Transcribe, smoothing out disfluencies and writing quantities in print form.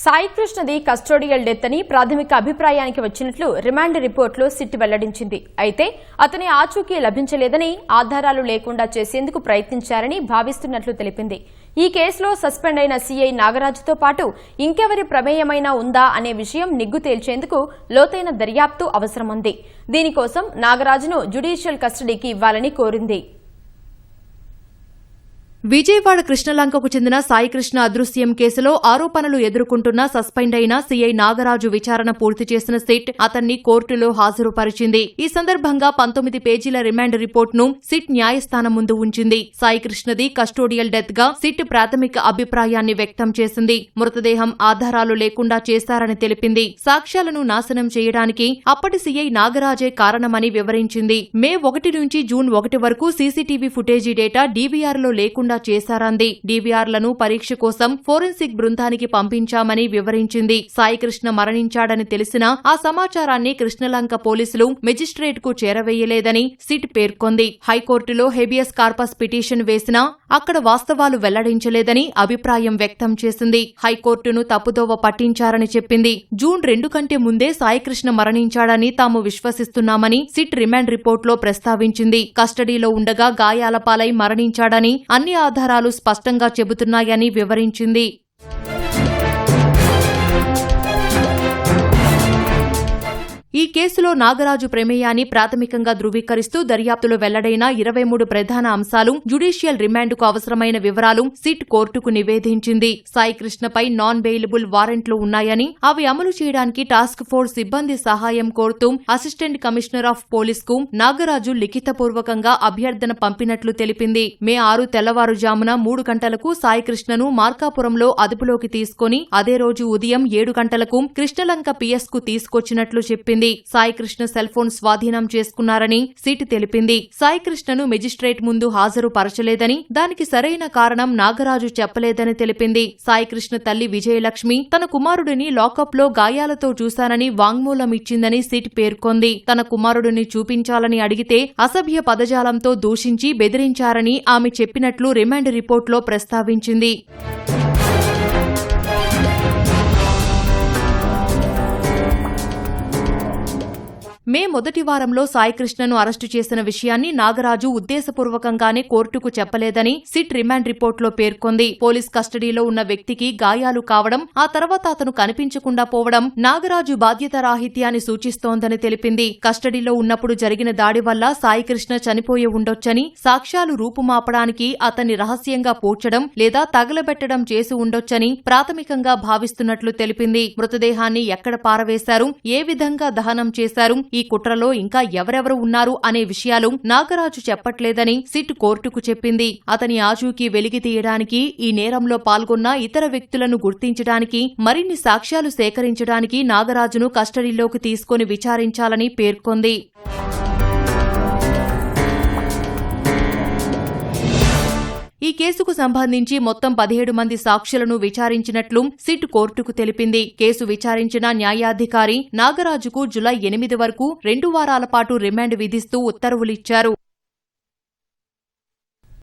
Sai కృష్ణది custodial death అని ప్రాథమిక అభిప్రాయానికి వచ్చినట్లు రిమాండ్ రిపోర్టులో సిట్ వెల్లడించింది. అయితే అతని ఆచూకీ లభించలేదని, ఆధారాలు లేకుండా చేసేందుకు ప్రయత్నించారని భావిస్తున్నట్లు తెలిపింది. ఈ కేసులో సస్పెండ్ అయిన సీఐ నాగరాజుతో పాటు ఇంకెవరి ప్రమేయమైనా ఉందా అనే విషయం నిగ్గు తేల్చేందుకు లోతైన దర్యాప్తు అవసరముంది. దీనికోసం నాగరాజును జ్యుడిషియల్ కస్టడీకి ఇవ్వాలని కోరింది. విజయవాడ కృష్ణలంకకు చెందిన సాయికృష్ణ అదృశ్యం కేసులో ఆరోపణలు ఎదుర్కొంటున్న సస్పెండ్ అయిన సీఐ నాగరాజు విచారణ పూర్తి చేసిన సిట్ అతన్ని కోర్టులో హాజరుపరిచింది. ఈ సందర్భంగా 19 పేజీల రిమాండ్ రిపోర్టును సిట్ న్యాయస్థానం ముందు ఉంచింది. సాయికృష్ణది కస్టోడియల్ డెత్ గా సిట్ ప్రాథమిక అభిప్రాయాన్ని వ్యక్తం చేసింది. మృతదేహం ఆధారాలు లేకుండా చేశారని తెలిపింది. సాక్ష్యాలను నాశనం చేయడానికి అప్పటి సీఐ నాగరాజే కారణమని వివరించింది. మే 1 నుంచి జూన్ 1 వరకు సీసీటీవీ ఫుటేజీ డేటా డీవీఆర్లో లేకుండా చేశారంది. డీవీఆర్లను పరీక్ష కోసం ఫోరెన్సిక్ బృందానికి పంపించామని వివరించింది. సాయికృష్ణ మరణించాడని తెలిసినా ఆ సమాచారాన్ని కృష్ణలంక పోలీసులు మెజిస్ట్రేట్ కు చేరవేయలేదని సిట్ పేర్కొంది. హైకోర్టులో హెబియస్ కార్పస్ పిటిషన్ వేసినా అక్కడ వాస్తవాలు వెల్లడించలేదని అభిప్రాయం వ్యక్తం చేసింది. హైకోర్టును తప్పుదోవ పట్టించారని చెప్పింది. జూన్ 2 కంటే ముందే సాయికృష్ణ మరణించాడని తాము విశ్వసిస్తున్నామని సిట్ రిమాండ్ రిపోర్టులో ప్రస్తావించింది. కస్టడీలో ఉండగా గాయాల పాలై మరణించాడని అన్ని ఆధారాలు స్పష్టంగా చెబుతున్నాయని వివరించింది. ఈ కేసులో నాగరాజు ప్రమేయాన్ని ప్రాథమికంగా ధృవీకరిస్తూ దర్యాప్తులో వెల్లడైన 23 ప్రధాన అంశాలు, జ్యుడిషియల్ రిమాండ్కు అవసరమైన వివరాలు సిట్ కోర్టుకు నివేదించింది. సాయికృష్ణపై నాన్ బెయిలబుల్ వారెంట్లు ఉన్నాయని, అవి అమలు చేయడానికి టాస్క్ ఫోర్స్ సిబ్బంది సహాయం కోరుతూ అసిస్టెంట్ కమిషనర్ ఆఫ్ పోలీస్ కు నాగరాజు లిఖితపూర్వకంగా అభ్యర్థన పంపినట్లు తెలిపింది. మే 6 తెల్లవారుజామున 3 గంటలకు సాయికృష్ణను మార్కాపురంలో అదుపులోకి తీసుకుని అదే రోజు ఉదయం 7 గంటలకు కృష్ణలంక పిఎస్ కు తీసుకొచ్చినట్లు చెప్పింది. సాయికృష్ణ సెల్ ఫోన్ స్వాధీనం చేసుకున్నారని సిట్ తెలిపింది. సాయికృష్ణను మెజిస్ట్రేట్ ముందు హాజరు పరచలేదని, దానికి సరైన కారణం నాగరాజు చెప్పలేదని తెలిపింది. సాయికృష్ణ తల్లి విజయలక్ష్మి తన కుమారుడిని లాకప్లో గాయాలతో చూశానని వాంగ్మూలం ఇచ్చిందని సిట్ పేర్కొంది. తన కుమారుడిని చూపించాలని అడిగితే అసభ్య పదజాలంతో దూషించి బెదిరించారని ఆమె చెప్పినట్లు రిమాండ్ రిపోర్టులో ప్రస్తావించింది. మే 1 వారంలో సాయికృష్ణను అరెస్టు చేసిన విషయాన్ని నాగరాజు ఉద్దేశపూర్వకంగానే కోర్టుకు చెప్పలేదని సిట్ రిమాండ్ రిపోర్టులో పేర్కొంది. పోలీస్ కస్టడీలో ఉన్న వ్యక్తికి గాయాలు కావడం, ఆ తర్వాత అతను కనిపించకుండా పోవడం నాగరాజు బాధ్యతారాహిత్యాన్ని సూచిస్తోందని తెలిపింది. కస్టడీలో ఉన్నప్పుడు జరిగిన దాడి వల్ల సాయికృష్ణ చనిపోయి ఉండొచ్చని, సాక్ష్యాలు రూపుమాపడానికి అతన్ని రహస్యంగా పూడ్చడం లేదా తగలబెట్టడం చేసి ఉండొచ్చని ప్రాథమికంగా భావిస్తున్నట్లు తెలిపింది. మృతదేహాన్ని ఎక్కడ పారవేశారు, ఏ విధంగా దహనం చేశారు, ఈ కుట్రలో ఇంకా ఎవరెవరు ఉన్నారు అనే విషయాలు నాగరాజు చెప్పట్లేదని సిట్ కోర్టుకు చెప్పింది. అతని ఆచూకీ వెలికి తీయడానికి, ఈ నేరంలో పాల్గొన్న ఇతర వ్యక్తులను గుర్తించడానికి, మరిన్ని సాక్ష్యాలు సేకరించడానికి నాగరాజును కస్టడీలోకి తీసుకుని విచారించాలని పేర్కొంది. ఈ కేసుకు సంబంధించి మొత్తం 17 మంది సాక్షులను విచారించినట్లు సిట్ కోర్టుకు తెలిపింది. కేసు విచారించిన న్యాయాధికారి నాగరాజుకు జులై 8 వరకు 2 వారాల పాటు రిమాండ్ విధిస్తూ ఉత్తర్వులిచ్చారు.